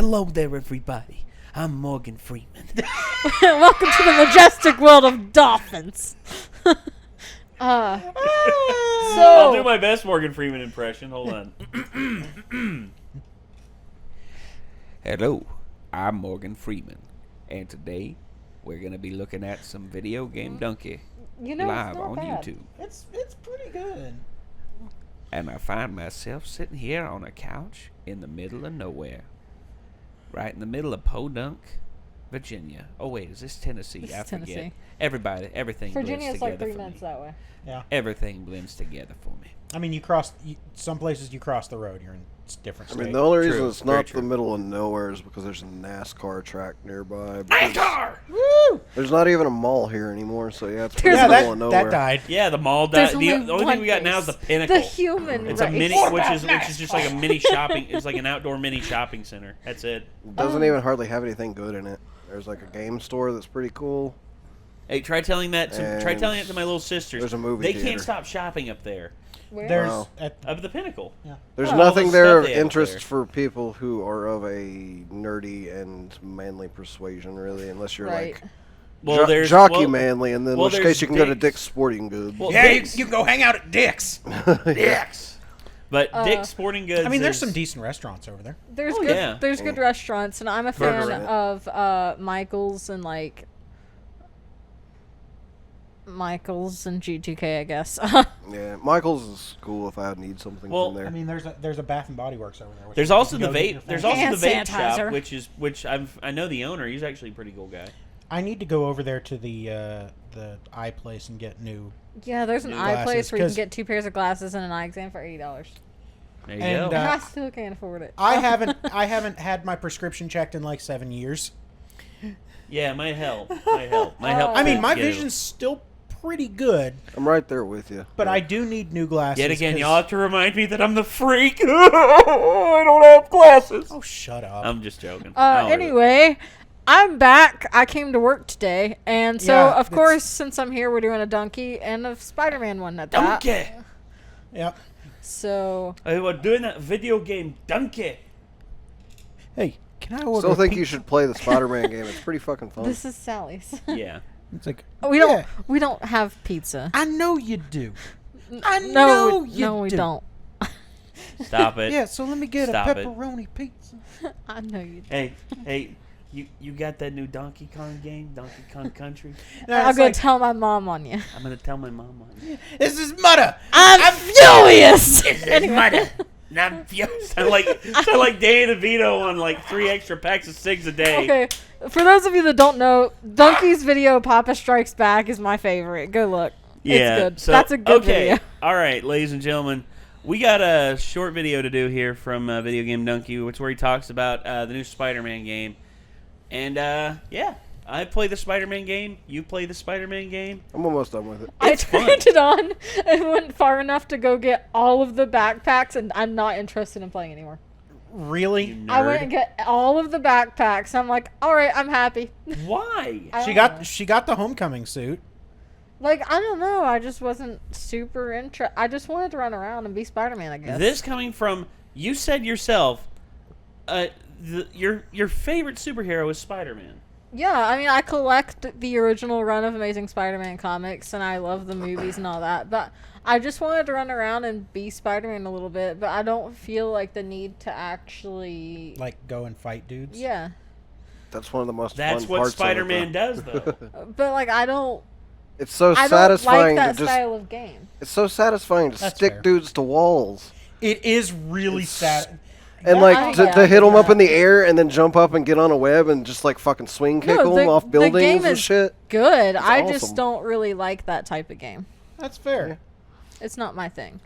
Hello there, everybody. I'm Morgan Freeman. Welcome to the majestic world of dolphins. I'll do my best Morgan Freeman impression. Hold on. Hello, I'm Morgan Freeman, and today we're going to be looking at some Video Game Donkey live on YouTube. It's pretty good. And I find myself sitting here on a couch in the middle of nowhere. Right in the middle of Podunk, Virginia. Oh, wait, is this Tennessee? This I is forget. Tennessee. Everything Virginia's blends together like 3 for minutes me. that way. Yeah. Everything blends together for me. I mean, some places you cross the road, you're in different states. I mean, the only reason True, it's very not true. the middle of nowhere is because there's a NASCAR track nearby. NASCAR! Woo! There's not even a mall here anymore, so yeah, it's There's pretty Yeah, middle of nowhere. that died. Yeah, the mall There's died. The only only one thing we got now is the place. Pinnacle. The human It's race. a mini, which is just like a mini shopping. It's like an outdoor mini shopping center. That's it. It doesn't even hardly have anything good in it. There's like a game store that's pretty cool. Hey, try telling that to my little sisters. There's a movie They theater. can't stop shopping up there. Where? There's Wow. at, Up at the Pinnacle. There's Oh, all nothing the there stuff of they have interest there. for people who are of a nerdy and manly persuasion, really, unless you're Right. like Well, there's jockey manly, and then well, in which there's case you can go to Dick's. Dick's Sporting Goods. Well, yeah, Dick's. you can go hang out at Dick's. Dick's. But Dick's Sporting Goods. I mean, there's some decent restaurants over there. There's Oh, good. yeah. There's good restaurants, and I'm a fan Burger. of Michael's and Michael's and G2K, I guess. Yeah, Michael's is cool if I need something Well, from there. I mean, there's a Bath and Body Works over there. which There's you also can the go get your vape. There's fancy- also the Hand vape shop, sanitizer. which I know the owner. He's actually a pretty cool guy. I need to go over there to the eye place and get new. Yeah, there's an New eye glasses, place where you can 'cause- get 2 pairs of glasses and an eye exam for $80. There you And, go. And I still can't afford it. I haven't had my prescription checked in like 7 years. Yeah, might help. Might help. Might help. I mean, my get it. vision's still pretty good, I'm right there with you. but I do need new glasses. Yet again, 'cause- y'all have to remind me that I'm the freak. I don't have glasses. Oh, shut up. I'm just joking. I don't really- Anyway, I'm back. I came to work today, and so Yeah, of course, since I'm here, we're doing a donkey and a Spider-Man one at that. Donkey. Yep. So We're doing that video game Donkey. Hey, can I order? Still a think pizza? you should play the Spider-Man game. It's pretty fucking fun. this is Sally's. Yeah. It's like We don't have pizza. I know you do. I No, know we, you no, we do. don't. Stop it. Yeah, so let me get Stop a it. pepperoni pizza. I know you. Hey, you got that new Donkey Kong game, Donkey Kong Country? No, I'll it's go like, tell my mom on you. I'm gonna tell my mom on it. this is Mutta. I'm furious. Anyway. Not sound like Danny DeVito on like 3 extra packs of cigs a day. Okay, for those of you that don't know, Donkey's video "Papa Strikes Back" is my favorite. Go look. Yeah, It's good. So, That's a good video. All right, ladies and gentlemen, we got a short video to do here from Video Game Donkey, which where he talks about the new Spider-Man game. And yeah, I play the Spider-Man game. You play the Spider-Man game. I'm almost done with it. I It's fun. turned it on and went far enough to go get all of the backpacks, and I'm not interested in playing anymore. Really? You I went nerd. and get all of the backpacks. I'm like, all right, I'm happy. Why? I She don't know. got the homecoming suit. Like, I don't know. I just wasn't super interested. I just wanted to run around and be Spider-Man, I guess. This coming from you said yourself, your favorite superhero is Spider-Man. Yeah, I mean, I collect the original run of Amazing Spider-Man comics, and I love the movies and all that, but I just wanted to run around and be Spider-Man a little bit, but I don't feel like the need to actually... Like, go and fight dudes. Yeah. That's one of the most That's fun what parts Spider-Man of it, does, though. But, like, I don't It's so like satisfying that to just. style of game. It's so satisfying to That's stick fair. dudes to walls It is really It's- sad. and Yeah, like yeah, to hit them up yeah. in the air and then jump up and get on a web and just like fucking swing kick No, them the- off the buildings game and is shit. Good. I awesome. just don't really like that type of game. That's fair. It's not my thing.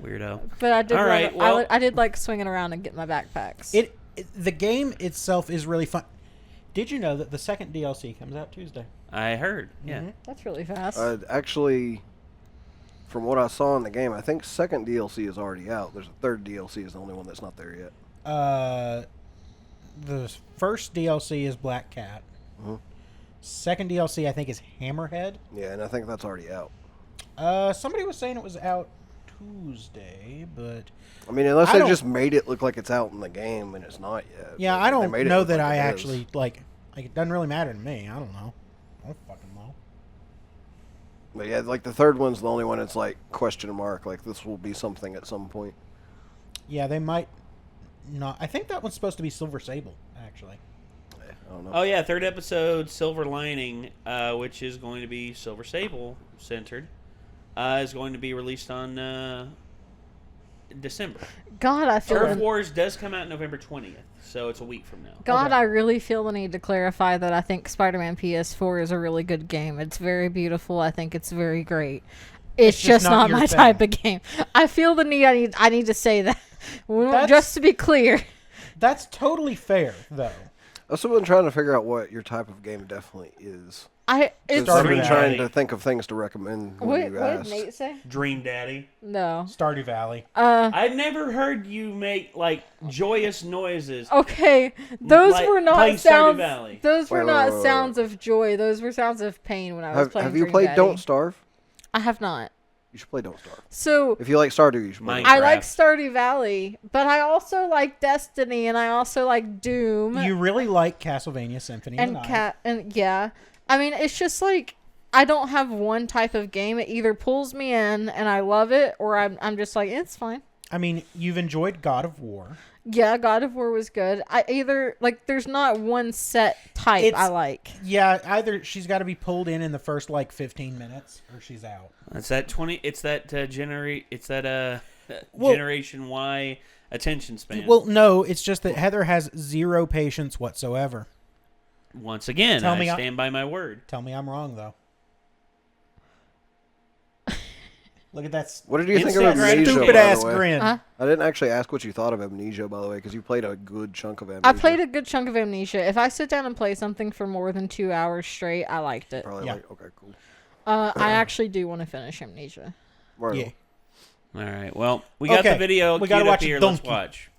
Weirdo. But I did. All right, well- I did like swinging around and getting my backpacks. The game itself is really fun. Did you know that the second DLC comes out Tuesday? I heard. Yeah. Mhm. That's really fast. Actually, from what I saw in the game, I think second DLC is already out. There's a third DLC is the only one that's not there yet. The first DLC is Black Cat. Mhm. Second DLC, I think, is Hammerhead. Yeah, and I think that's already out. Somebody was saying it was out Tuesday, but I mean, unless I they don't- just made it look like it's out in the game and it's not yet. yeah, But I they don't made it know look that like I it is. actually like. It doesn't really matter to me. I don't know. I don't fucking know. But yeah, like the third one's the only one that's like question mark. Like this will be something at some point. Yeah, they might not. I think that one's supposed to be Silver Sable, actually. Yeah, I don't know. Oh yeah, third episode, Silver Lining, which is going to be Silver Sable centered, is going to be released on December. God, I feel. Turf Wars does come out November 20th, so it's a week from now. God, Okay. I really feel the need to clarify that I think Spider-Man PS4 is a really good game. It's very beautiful. I think it's very great. It's just not your my thing. type of game. I feel the need. I need to say that. Just to be clear. That's totally fair, though. I've also been trying to figure out what your type of game definitely is. It's I've been Stardew trying Valley. to think of things to recommend when what you did asked. Nate say? Dream Daddy. No. Stardew Valley. I've never heard you make like joyous noises. Okay, those Like were playing not Stardew sounds. Valley. Those were Wait, not wait, wait, sounds of joy. Those were sounds of pain when I was playing. Have you Dream played Daddy. Don't Starve? I have not. You should play Don't Starve. So If you like Stardew, you should play. Minecraft. I like Stardew Valley, but I also like Destiny, and I also like Doom. You really like Castlevania Symphony of and the Night. cat and yeah, I mean it's just like I don't have one type of game. It either pulls me in and I love it, or I'm just like it's fine. I mean, you've enjoyed God of War. Yeah, God of War was good. I either like there's not one set type It's- I like. Yeah, either she's got to be pulled in the first like 15 minutes, or she's out. It's that 20. It's that Well- Generation Y attention span. Well, no, it's just that Heather has zero patience whatsoever. Once again, Tell I me stand by my word. Tell me I'm wrong, though. Look at that What did you think of Instant Amnesia? stupid by ass the way? grin. Huh? I didn't actually ask what you thought of Amnesia, by the way, because you played a good chunk of Amnesia. I played a good chunk of Amnesia. If I sit down and play something for more than 2 hours straight, I liked it. Probably Yeah. like, okay, cool. I actually do want to finish Amnesia. Right Yeah. All right. Well, we got Okay, the video. we We gotta got watch up here. Donkey. Let's watch.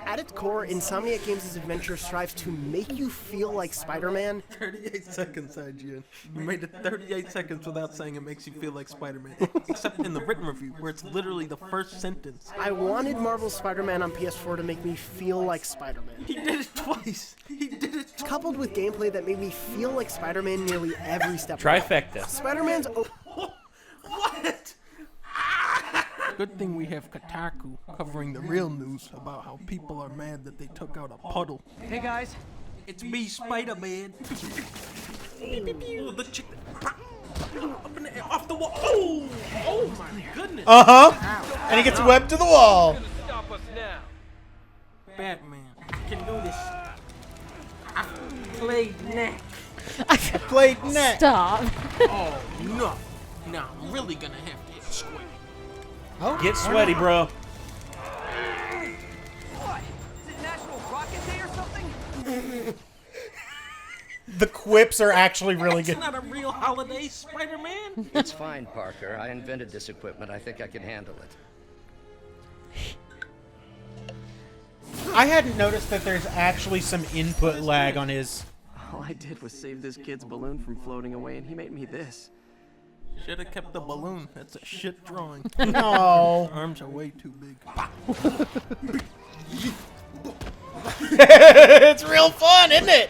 At its core, Insomniac Games' adventure strives to make you feel like Spider-Man. 38 seconds, IGN. You made it 38 seconds without saying it makes you feel like Spider-Man. Except in the written review, where it's literally the first sentence. I wanted Marvel's Spider-Man on PS4 to make me feel like Spider-Man. He did it twice. He did it twice. Coupled with gameplay that made me feel like Spider-Man nearly every step of the way. Trifecta. Spider-Man's... What? Good thing we have Kotaku covering the real news about how people are mad that they took out a puddle. Hey guys, It's me, Spider-Man. Oh, the chick. Up in the air, off the wall. Oh, oh my goodness. And he gets webbed to the wall. stop us now. Batman can do this. I played neck. Played net. Stop. Oh no! Now I'm really gonna have to hit square. Get sweaty, bro. What? Is it National Rocket Day or something? The quips are actually really It's good. not a real holiday, Spider-Man. It's fine, Parker. I invented this equipment. I think I can handle it. I hadn't noticed that there's actually some input lag on his. All I did was save this kid's balloon from floating away, and he made me this. Should have kept the balloon. That's a shit drawing. No. Arms are way too big. It's real fun, isn't it?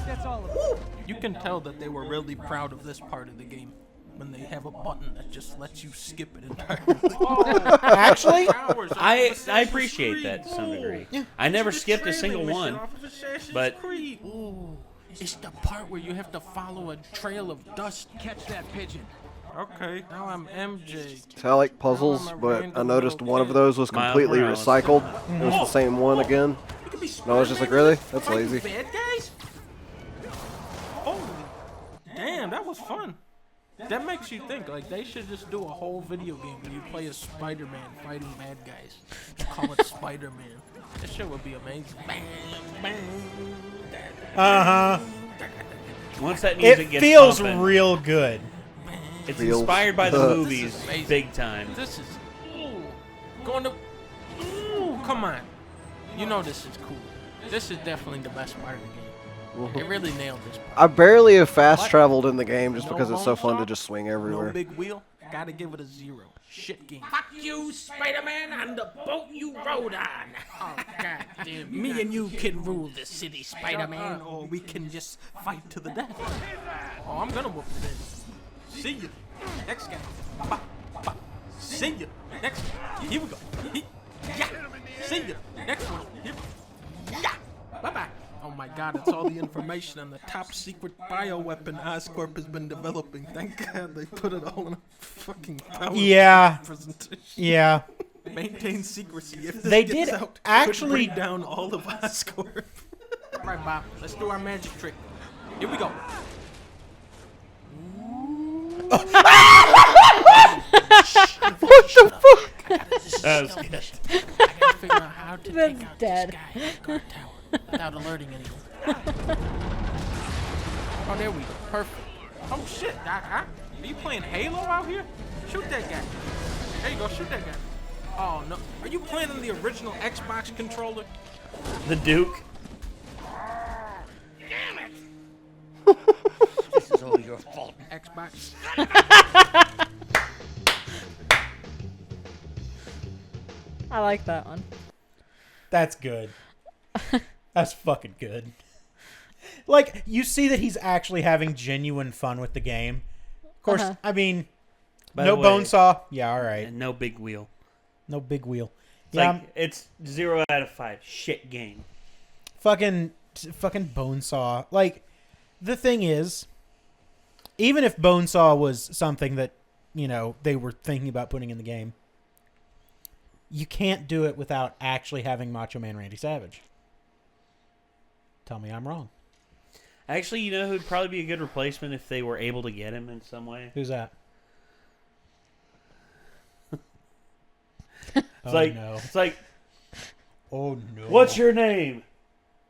That's all of it. You can tell that they were really proud of this part of the game when they have a button that just lets you skip it entirely. Actually, Hours of I Assassin's appreciate Creed. that to some Ooh. degree. I never It's skipped a trailing single mission one. off of Assassin's but- Creed. Ooh. It's the part where you have to follow a trail of dust. Catch that pigeon. Okay, now I'm MJ. So I like puzzles, but I noticed one of those was completely Morales. recycled. It was the same one again. You could be And I was just like, really? That's Fighting lazy. Bad guys? Holy damn, that was fun. That makes you think, like, they should just do a whole video game where you play as Spider-Man fighting bad guys. Call it Spider-Man. That shit would be amazing. Bam, bam, uh huh. Once that music It gets feels pumping, real good. it's Feels- inspired by the This is movies, amazing. big time. This is, ooh, going to, ooh, come on. You know this is cool. This is definitely the best part of the game. It really nailed this part. I barely have fast traveled in the game just because it's so fun to just swing everywhere. No big wheel. Gotta give it a 0. shit game. Fuck you, Spider-Man, and the boat you rode on. Oh, God damn. Me and you can rule this city, Spider-Man, or we can just fight to the death. Oh, I'm gonna whoop it in. See you. Next guy. Ba, ba. See you. Next one. Here we go. Yeah. See you. Next one. Here. Yeah. Bye-bye. Oh my God, it's all the information on the top secret bioweapon Oscorp has been developing. Thank God they put it all in a fucking PowerPoint presentation. Yeah. Maintain secrecy. If this They gets did out, actually- could bring down all of Oscorp. All right, Bob, let's do our magic trick. Here we go. What the fuck? That was good. I gotta figure out how to That's take out dead. this guy at the guard tower without alerting anyone. Oh, there we go. Perfect. Oh, shit, Doc. Huh? Are you playing Halo out here? Shoot that guy. There you go. Shoot that guy. Oh, no. Are you playing on the original Xbox controller? The Duke. This is all your fault. Xbox. I like that one. That's good. That's fucking good. Like, you see that he's actually having genuine fun with the game. Of course, I mean, By no the way, bone saw. Yeah, all right. And no big wheel. No big wheel. It's Yeah, like, it's 0 out of 5. Shit game. fucking bone saw. Like, the thing is, even if bone saw was something that, you know, they were thinking about putting in the game, you can't do it without actually having Macho Man Randy Savage. Tell me I'm wrong. Actually, you know who'd probably be a good replacement if they were able to get him in some way? Who's that? It's like, oh no. what's your name?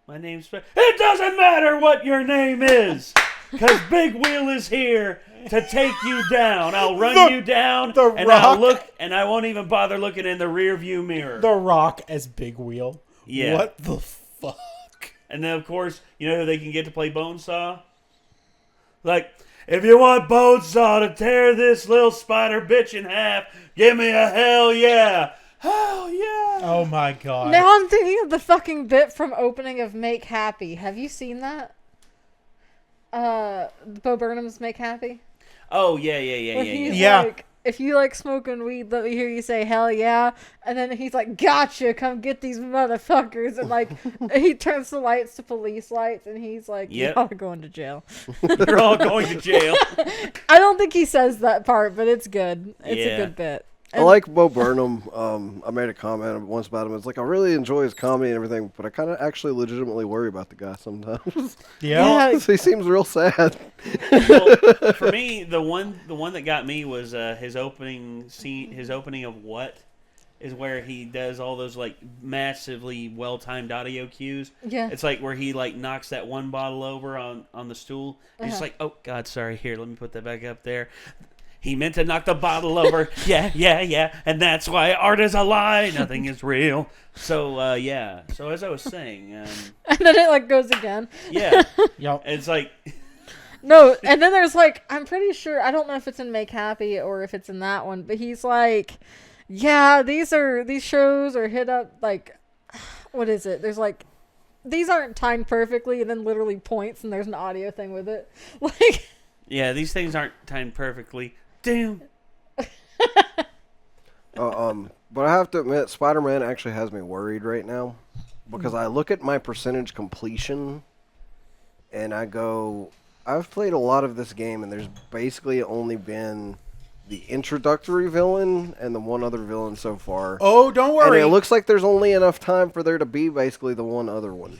My name's... It doesn't matter what your name is! Because Big Wheel is here to take you down. I'll run you down, and I'll look, and I won't even bother looking in the rear view mirror. The Rock as Big Wheel? Yeah. What the fuck? And then, of course, you know who they can get to play Bonesaw? Like, if you want Bonesaw to tear this little spider bitch in half, give me a hell yeah. Hell yeah. Oh my god. Now I'm thinking of the fucking bit from opening of Make Happy. Have you seen that? Bo Burnham's Make Happy? Oh, yeah. Where he's Yeah. like, if you like smoking weed, let me hear you say hell yeah. And then he's like, gotcha, come get these motherfuckers. And like, he turns the lights to police lights and he's like, Yep. y'all are going to jail. You're all going to jail. I don't think he says that part, but it's good. It's Yeah. a good bit. I like Bo Burnham. I made a comment once about him. It's like, I really enjoy his comedy and everything, but I kind of actually legitimately worry about the guy sometimes. Yeah. He seems real sad. Well, for me, the one that got me was his opening scene. His opening of What is where he does all those like massively well-timed audio cues. Yeah. It's like where he like knocks that one bottle over on the stool. And he's like, oh God, sorry. Here, let me put that back up there. He meant to knock the bottle over. Yeah. And that's why art is a lie. Nothing is real. So, yeah. So, as I was saying. And then it like goes again. Yeah. Yep. It's like. No, and then there's like, I'm pretty sure, I don't know if it's in Make Happy or if it's in that one, but he's like, yeah, these shows are hit up like, what is it? There's like, these aren't timed perfectly, and then literally points and there's an audio thing with it. Like. Yeah, these things aren't timed perfectly. Damn. But I have to admit, Spider-Man actually has me worried right now because I look at my percentage completion and I go, I've played a lot of this game and there's basically only been the introductory villain and the one other villain so far. Oh, don't worry. And it looks like there's only enough time for there to be basically the one other one.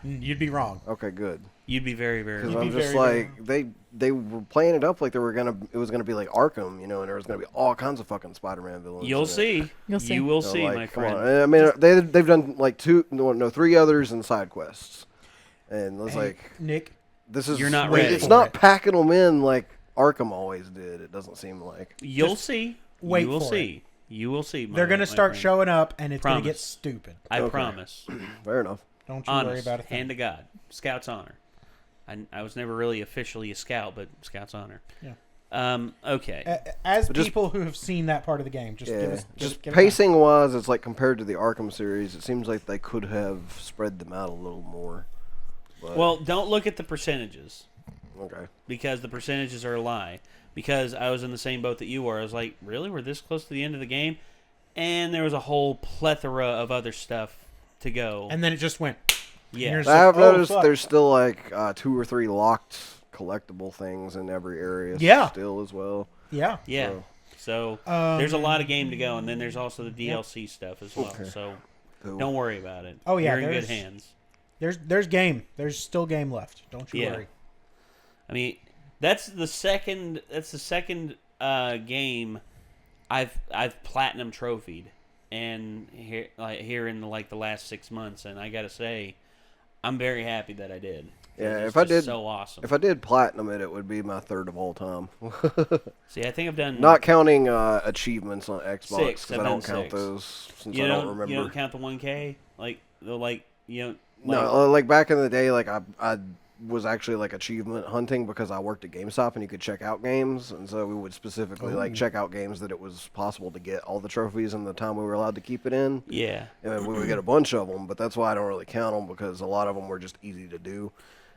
You'd be wrong. Okay, good. You'd be very, very Because wrong. I'm just like, they were playing it up like it was gonna be like Arkham, you know, and there was gonna be all kinds of fucking Spider-Man villains. You'll see. You'll see. You will So, see, like, my come friend. on. I mean, they've done like 3 others in side quests, and it's like, Nick, this is You're not ready It's for not it. packing them in like Arkham always did. It doesn't seem like. You'll see. wait You will for see. You will see. they're gonna my start friend. showing up, and it's gonna get Promise. stupid. I Okay. promise. Fair enough. Don't you worry Honest. about it. Hand to God. Scout's honor. I was never really officially a scout, but Scout's honor. Yeah. Okay. As Just- people who have seen that part of the game, just give us just give us pacing wise, it's like compared to the Arkham series, it seems like they could have spread them out a little more. But, Well, don't look at the percentages okay. because the percentages are a lie. Because I was in the same boat that you were. I was like, really? We're this close to the end of the game? And there was a whole plethora of other stuff to go. and then it just went. Yeah. You're just I have like, oh, noticed fuck. there's still like 2 or 3 locked collectible things in every area. Yeah. Still as well. Yeah. Yeah. So there's a lot of game to go, and then there's also the DLC stuff as well. Okay. So Cool. don't worry about it. Oh, yeah, You're in good there's- hands. There's game. There's still game left. Don't you Yeah. worry. I mean, that's the second game I've platinum trophied, and here in the last 6 months, and I gotta say, I'm very happy that I did. Yeah, It's if I just did, so awesome. if I did platinum it, it would be my 3rd of all time. See, I think I've done Not counting achievements on Xbox 6, because I've I don't done count 6. those since You I don't don't remember. You don't count the 1K No, like back in the day, like I was actually like achievement hunting because I worked at GameStop and you could check out games, and so we would specifically like check out games that it was possible to get all the trophies in the time we were allowed to keep it in. Yeah. And we would get a bunch of them, but that's why I don't really count them because a lot of them were just easy to do.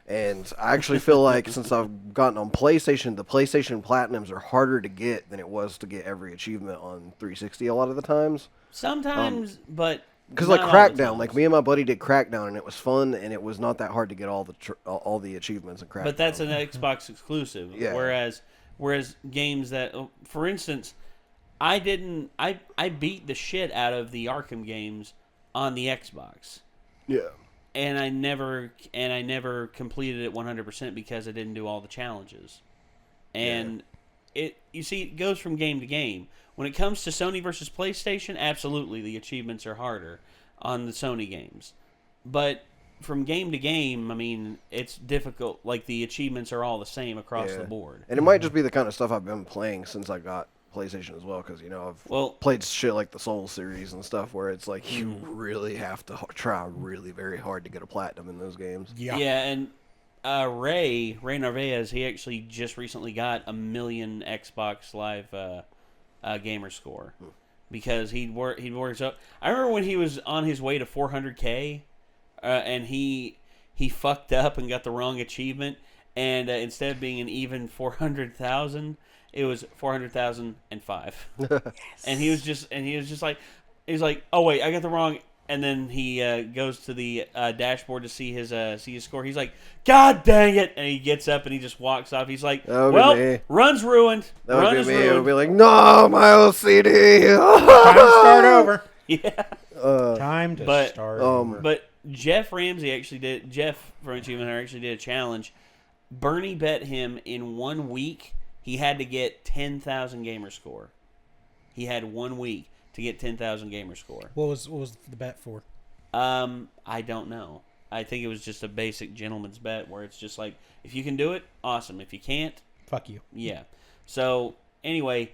And I actually feel like since I've gotten on PlayStation, the PlayStation Platinums are harder to get than it was to get every achievement on 360 a lot of the times. Sometimes, but Because not like all the Crackdown, times. like me and my buddy did Crackdown, and it was fun, and it was not that hard to get all the achievements in Crackdown. But that's an Xbox exclusive. Yeah. Whereas games that, for instance, I beat the shit out of the Arkham games on the Xbox, yeah. and I never completed it 100% because I didn't do all the challenges, and it goes from game to game. When it comes to Sony versus PlayStation, absolutely the achievements are harder on the Sony games, but from game to game, I mean, it's difficult. Like, the achievements are all the same across the board. And it might just be the kind of stuff I've been playing since I got PlayStation as well, because I've played shit like the Soul series and stuff where it's like you really have to try really very hard to get a platinum in those games. Yeah, and Ray Narvaez, he actually just recently got 1 million Xbox Live gamer score because he works up. I remember when he was on his way to 400K, and he fucked up and got the wrong achievement, and instead of being an even 400,000, it was 400,005. Yes. And he was just like, oh wait, I got the wrong. And then he goes to the dashboard to see his score. He's like, God dang it! And he gets up and he just walks off. He's like, well, run's ruined. That would be me. It would be like, no, my LCD. Time to start over. Yeah. Time to start over. But Jeff Ramsey actually did. Jeff from Achievement Hunter actually did a challenge. Bernie bet him in 1 week he had to get 10,000 gamer score. He had 1 week to get 10,000 gamer score. What was the bet for? I don't know. I think it was just a basic gentleman's bet where it's just like, if you can do it, awesome. If you can't, fuck you. Yeah. So anyway,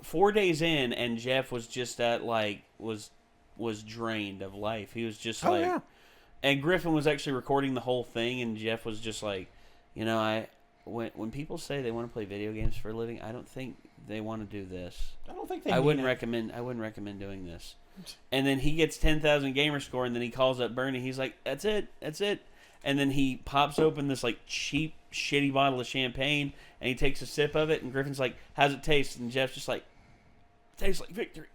4 days in, and Jeff was just was drained of life. He was just and Griffin was actually recording the whole thing, and Jeff was just like, when people say they want to play video games for a living, I don't think they want to do this. I don't think they. I wouldn't recommend doing this. And then he gets 10,000 gamer score, and then he calls up Bernie. He's like, "That's it." And then he pops open this like cheap, shitty bottle of champagne, and he takes a sip of it. And Griffin's like, "How's it taste?" And Jeff's just like, "Tastes like victory."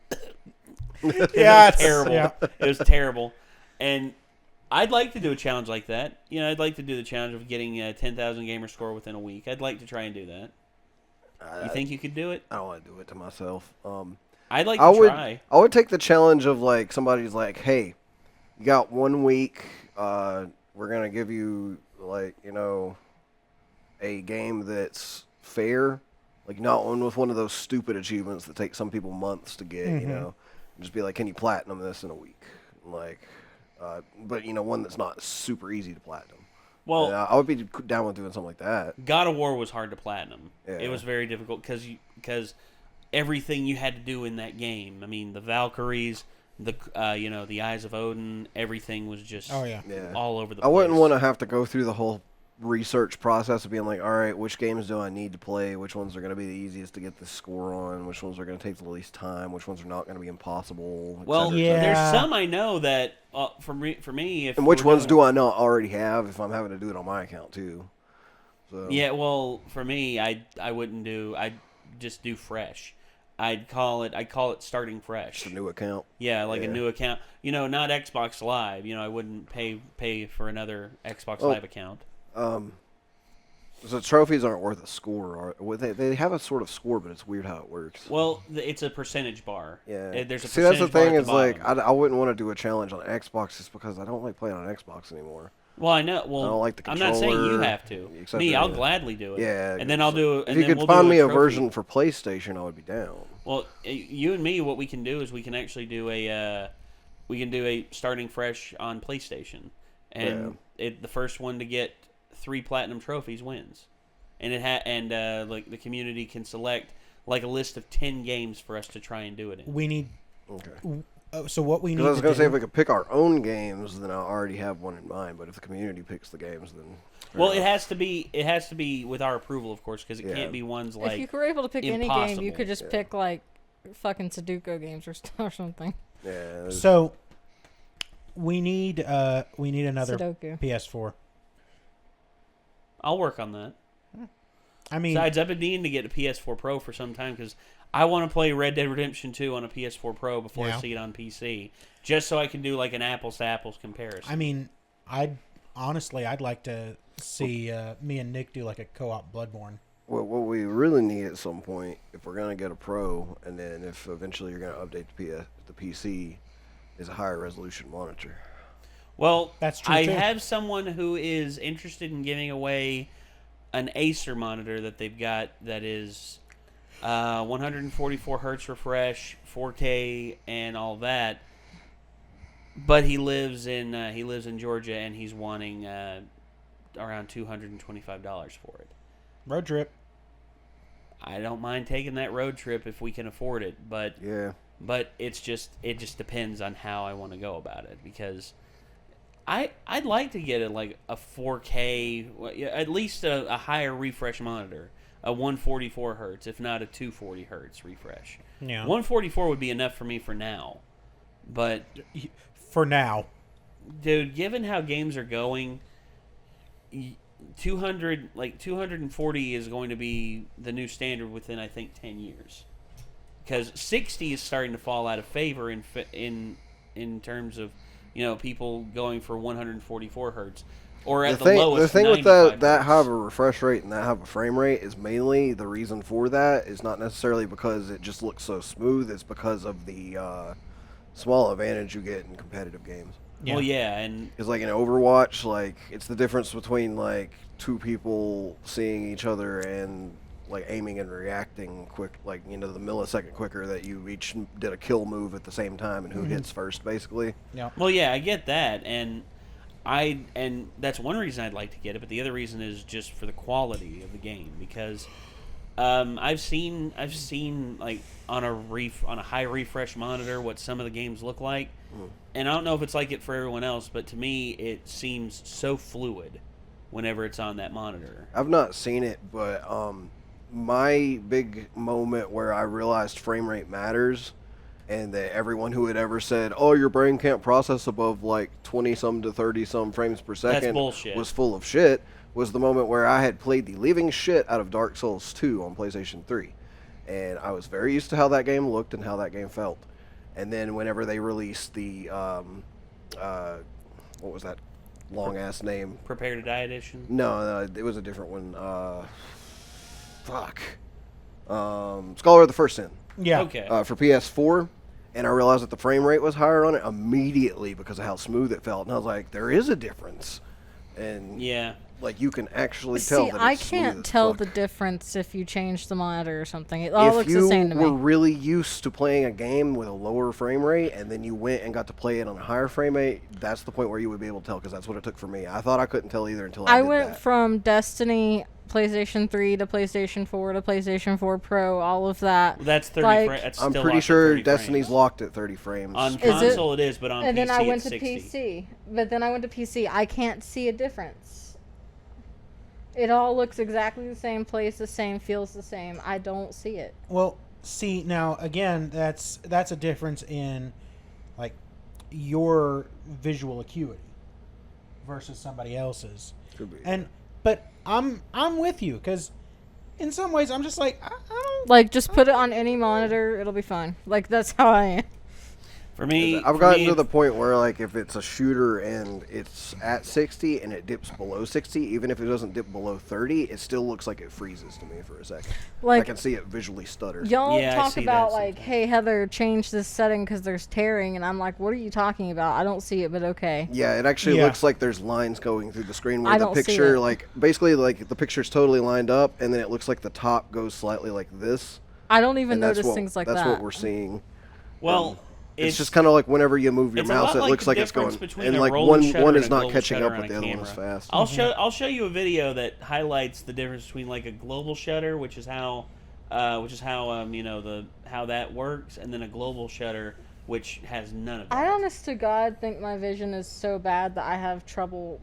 Yeah, it was terrible. Yeah. It was terrible. And I'd like to do a challenge like that. I'd like to do the challenge of getting a 10,000 gamer score within a week. I'd like to try and do that. You think you could do it? I don't want to do it to myself. I'd like to try. I would take the challenge of like somebody's like, hey, you got 1 week. We're gonna give you like a game that's fair, like not with one of those stupid achievements that take some people months to get. Just be like, can you platinum this in a week? Like, but one that's not super easy to platinum. Well, I would be down with doing something like that. God of War was hard to platinum. Yeah. It was very difficult because everything you had to do in that game. I mean, the Valkyries, the Eyes of Odin, everything was just all over the place. I wouldn't want to have to go through the whole research process of being like, all right, which games do I need to play? Which ones are going to be the easiest to get the score on? Which ones are going to take the least time? Which ones are not going to be impossible? Et Well, cetera, et yeah. cetera. there's some I know that for me, if And which we're ones doing- do I not already have if I'm having to do it on my account too? So Yeah, well, for me, I wouldn't do. I'd just do fresh. I'd call it starting fresh. it's a new account. Yeah, like Yeah. a new account. You know, not Xbox Live. You know, I wouldn't pay for another Xbox Oh. Live account. So trophies aren't worth a score. They have a sort of score, but it's weird how it works. Well, it's a percentage bar. Yeah. There's a See, that's the percentage bar thing at is the like bottom. I wouldn't want to do a challenge on Xbox just because I don't like playing on Xbox anymore. Well, I know. Well, I don't like the I'm not saying you controller, have to. et cetera, Me, I'll yeah. gladly do it. Yeah. And then I'll do. If And you then could we'll find do me a trophy. version for PlayStation, I would be down. Well, you and me, what we can do is we can actually do a starting fresh on PlayStation, and the first one to get 3 platinum trophies wins, and like the community can select like a list of 10 games for us to try and do it in. We need. Okay. So what we need Because I was to going to say, do- if we could pick our own games, then I already have one in mind. But if the community picks the games, then Well, it has to be with our approval, of course, because it Yeah. can't be ones like. if you were able to pick any game, you impossible. could just pick like fucking Sudoku games or something. yeah. So we need another Sudoku. PS4. I'll work on that. I mean, Besides, I've been needing to get a PS4 Pro for some time because I want to play Red Dead Redemption 2 on a PS4 Pro before Yeah. I see it on PC, just so I can do like an apples to apples comparison. I mean, I'd like to see me and Nick do like a co-op Bloodborne. What we really need at some point, if we're going to get a Pro, and then if eventually you're going to update the PC, is a higher resolution monitor. Well, That's true, I too. have someone who is interested in giving away an Acer monitor that they've got that is 144 hertz refresh, 4K, and all that. But he lives in Georgia, and he's wanting around $225 for it. Road trip. I don't mind taking that road trip if we can afford it, but Yeah. it just depends on how I want to go about it, because I'd like to get a 4K, at least a higher refresh monitor, a 144 hertz, if not a 240 hertz refresh. Yeah. 144 would be enough for me for now, but For now. dude, given how games are going, 240 is going to be the new standard within, I think, 10 years. Because 60 is starting to fall out of favor in terms of, people going for 144 hertz, or at the lowest. The thing with 95 that hertz. high of a refresh rate and that high of a frame rate is mainly the reason for that is not necessarily because it just looks so smooth. It's because of the small advantage you get in competitive games. Yeah. Well, yeah, and Because like in Overwatch, like it's the difference between like two people seeing each other and like aiming and reacting quick, like the millisecond quicker that you each did a kill move at the same time and who hits first, basically. Yeah. well, yeah, I get that, and that's one reason I'd like to get it. But the other reason is just for the quality of the game, because I've seen like on a high refresh monitor what some of the games look like, and I don't know if it's like it for everyone else, but to me it seems so fluid whenever it's on that monitor. I've not seen it, but my big moment where I realized frame rate matters, and that everyone who had ever said, "Oh, your brain can't process above like 20-some to 30-some frames per second," bullshit. was full of shit, was the moment where I had played the living shit out of Dark Souls 2 on PlayStation 3. And I was very used to how that game looked and how that game felt. And then whenever they released the, what was that long-ass name? Prepare to Die edition. No, it was a different one. Scholar of the First Sin. Yeah. Okay. For PS4, and I realized that the frame rate was higher on it immediately because of how smooth it felt, and I was like, there is a difference, and Yeah. like you can actually tell See, that I it's smooth can't as tell fuck. the difference if you change the monitor or something. It all If looks you the same to were me. really used to playing a game with a lower frame rate, and then you went and got to play it on a higher frame rate, that's the point where you would be able to tell, because that's what it took for me. I thought I couldn't tell either until I I did went that. from Destiny, PlayStation 3 to PlayStation 4 to PlayStation 4 Pro, all of that. That's 30 Like- frames. That's I'm still pretty locked at sure 30 Destiny's frames. locked at 30 frames. On it? console it is, but on And PC then I went it's to 60. PC. But then I went to PC. I can't see a difference. It all looks exactly the same, plays the same, feels the same. I don't see it. Well, see, now again, that's a difference in like your visual acuity versus somebody else's. Could be. But I'm with you, because in some ways I'm just like I don't Like, just put it on any monitor, it'll be fine. Like, that's how I am. For me, I've gotten to the point where, like, if it's a shooter and it's at 60 and it dips below 60, even if it doesn't dip below 30, it still looks like it freezes to me for a second. Like, I can see it visually stutter. Y'all Yeah, I talk see about, that like, hey, Heather, change this setting because there's tearing, and I'm like, what are you talking about? I don't see it, but okay. Yeah, it actually looks like there's lines going through the screen where I the don't see picture, it. like, basically, like, the picture's totally lined up, and then it looks like the top goes slightly like this. I don't even And that's notice what- things like that's that. what we're seeing. well, It's just kind of like whenever you move your it's a mouse, lot it like looks the like it's going, difference between and a like rolling shutter one and is a not global catching shutter up on with a the other one as camera. fast. I'll show you a video that highlights the difference between like a global shutter, which is how you know how that works, and then a global shutter, which has none of that. I honest to God think my vision is so bad that I have trouble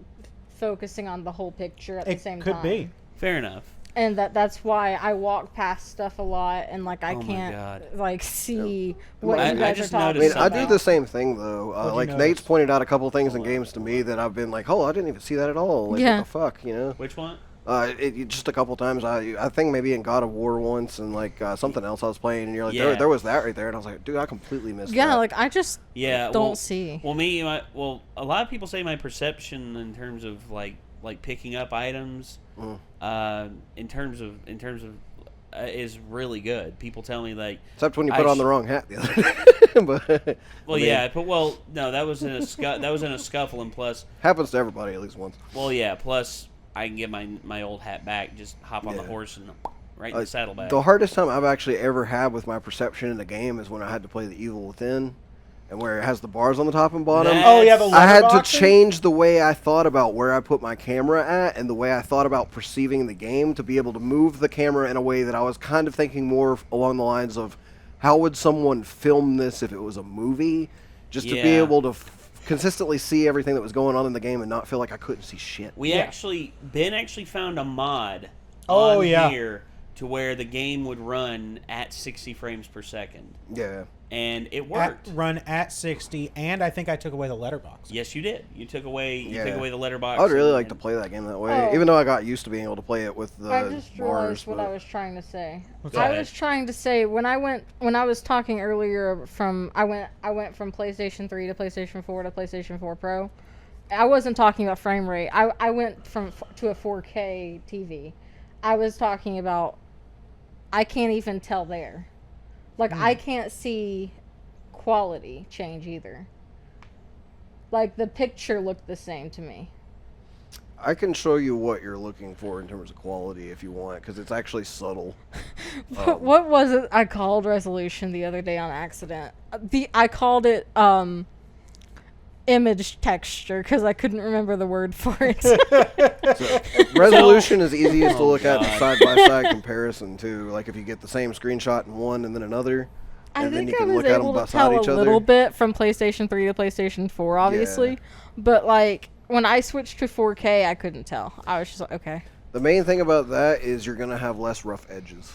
focusing on the whole picture at the same time. It could be. Fair enough. And that's why I walk past stuff a lot, and like I Oh my can't God. like see what I you guys are just talking I mean, noticed I about. do the same thing though. What'd you Like notice? Nate's pointed out a couple things in games to me that I've been like, oh, I didn't even see that at all. Like, Yeah. what the fuck, you know? Which one? Just a couple times. I think maybe in God of War once, and like something else I was playing, and you're like, Yeah. there was that right there, and I was like, dude, I completely missed Yeah, that. like I just Yeah. don't well, see. Well, a lot of people say my perception in terms of like picking up items, in terms of is really good. People tell me like, Except when you I put on sh- the wrong hat the other day. But well, I mean, yeah, but no, that was in a scuffle, and plus, happens to everybody at least once. well, yeah, plus I can get my old hat back, just hop on the Yeah. horse and right in the saddlebag. The hardest time I've actually ever had with my perception in the game is when I had to play The Evil Within, and where it has the bars on the top and bottom. Oh yeah, the I had to letterboxing? change the way I thought about where I put my camera at and the way I thought about perceiving the game to be able to move the camera in a way that I was kind of thinking more along the lines of how would someone film this if it was a movie, just to be Yeah. able to consistently see everything that was going on in the game and not feel like I couldn't see shit. Ben actually found a mod Oh, on yeah. here to where the game would run at 60 frames per second, Yeah. and it worked. Run at 60, and I think I took away the letterbox. Yes, you did. You took away the letterbox. I would really and- like to play that game that way, Oh. even though I got used to being able to play it with the I just bars. realized what but- I was trying to say. What's I that? was trying to say when I was talking earlier I went from PlayStation 3 to PlayStation 4 to PlayStation 4 Pro. I wasn't talking about frame rate. I went to a 4K TV. I was talking about I can't even tell there. Like I can't see quality change either. Like the picture looked the same to me. I can show you what you're looking for in terms of quality if you want, because it's actually subtle. What was it I called resolution the other day on accident? I called it image texture because I couldn't remember the word for it. Resolution is easiest to look at in God. side-by-side comparison, too. Like if you get the same screenshot in one and then another, I and then think you I can was look at them able to beside tell each a other. little bit from PlayStation 3 to PlayStation 4, obviously. Yeah. But like when I switched to 4K, I couldn't tell. I was just like, okay. The main thing about that is you're going to have less rough edges.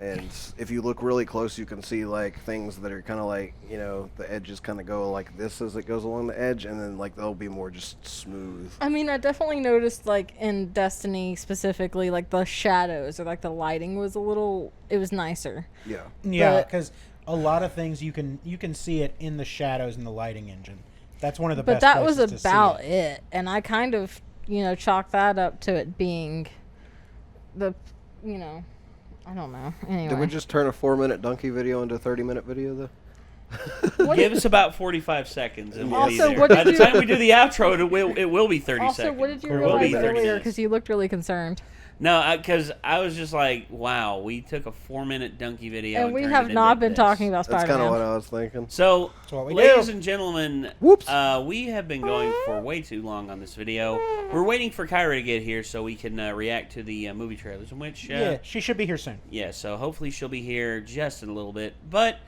And if you look really close, you can see like things that are kind of like, you know, the edges kind of go like this as it goes along the edge, and then like they'll be more just smooth. I mean, I definitely noticed like in Destiny specifically, like the shadows or like the lighting was it was nicer. Yeah. Yeah, But- because a lot of things you can see it in the shadows in the lighting engine. That's one of the But best that was places to see about it. it. And I kind of, chalked that up to it being I don't know. Anyway. Did we just turn a 4-minute donkey video into a 30-minute video, though? What Give us about 45 seconds, and we'll be Also, there. what By did the you- time we do the outro, it will be 30 Also, seconds. what did you Or will realize be 30 earlier? minutes. Because you looked really concerned. No, because I was just like, wow, we took a 4-minute donkey video. And we turned have it into not been this. talking about That's Spider-Man. kind of what I was thinking. So, That's what we ladies do. and gentlemen, Whoops. we have been going for way too long on this video. We're waiting for Kyra to get here so we can react to the movie trailers, in which, Yeah, she should be here soon. yeah, so hopefully she'll be here just in a little bit. But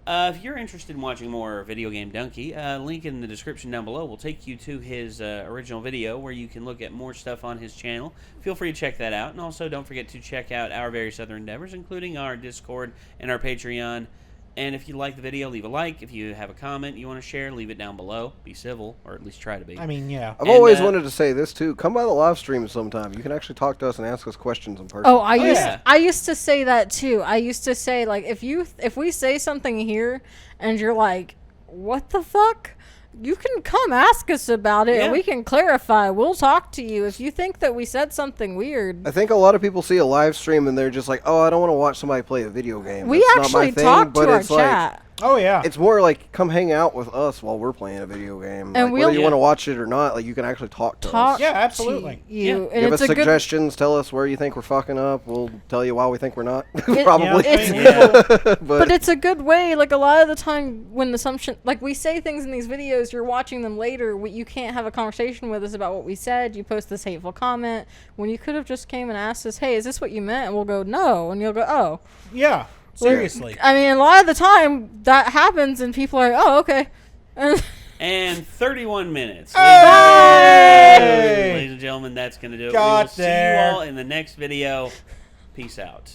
If you're interested in watching more Video Game Dunkey, link in the description down below will take you to his original video where you can look at more stuff on his channel. Feel free to check that out. And also don't forget to check out our various other endeavors, including our Discord and our Patreon. And if you like the video, leave a like. If you have a comment you want to share, leave it down below. Be civil, or at least try to be. I mean, yeah. I've always wanted to say this too. Come by the live stream sometime. You can actually talk to us and ask us questions in person. Oh, I used to say that too. I used to say, like, if we say something here and you're like, what the fuck? You can come ask us about it and we can clarify. We'll talk to you if you think that we said something weird. I think a lot of people see a live stream and they're just like, oh, I don't want to watch somebody play a video game. We That's actually not my thing, talk but to our it's chat. Oh, yeah. It's more like, come hang out with us while we're playing a video game. And like, whether you want to watch it or not, like, you can actually talk to us. Yeah, absolutely. You. And Give it's us a good suggestions. Tell us where you think we're fucking up. We'll tell you why we think we're not. It- Probably. but it's a good way. Like, a lot of the time when the assumption, like, we say things in these videos, you're watching them later, you can't have a conversation with us about what we said. You post this hateful comment when you could have just came and asked us, hey, is this what you meant? And we'll go, no. And you'll go, oh. Yeah. Seriously. I mean, a lot of the time that happens and people are, oh, okay. And 31 minutes. Hey! Ladies and gentlemen, that's going to do it. Got we will see there. you all in the next video. Peace out.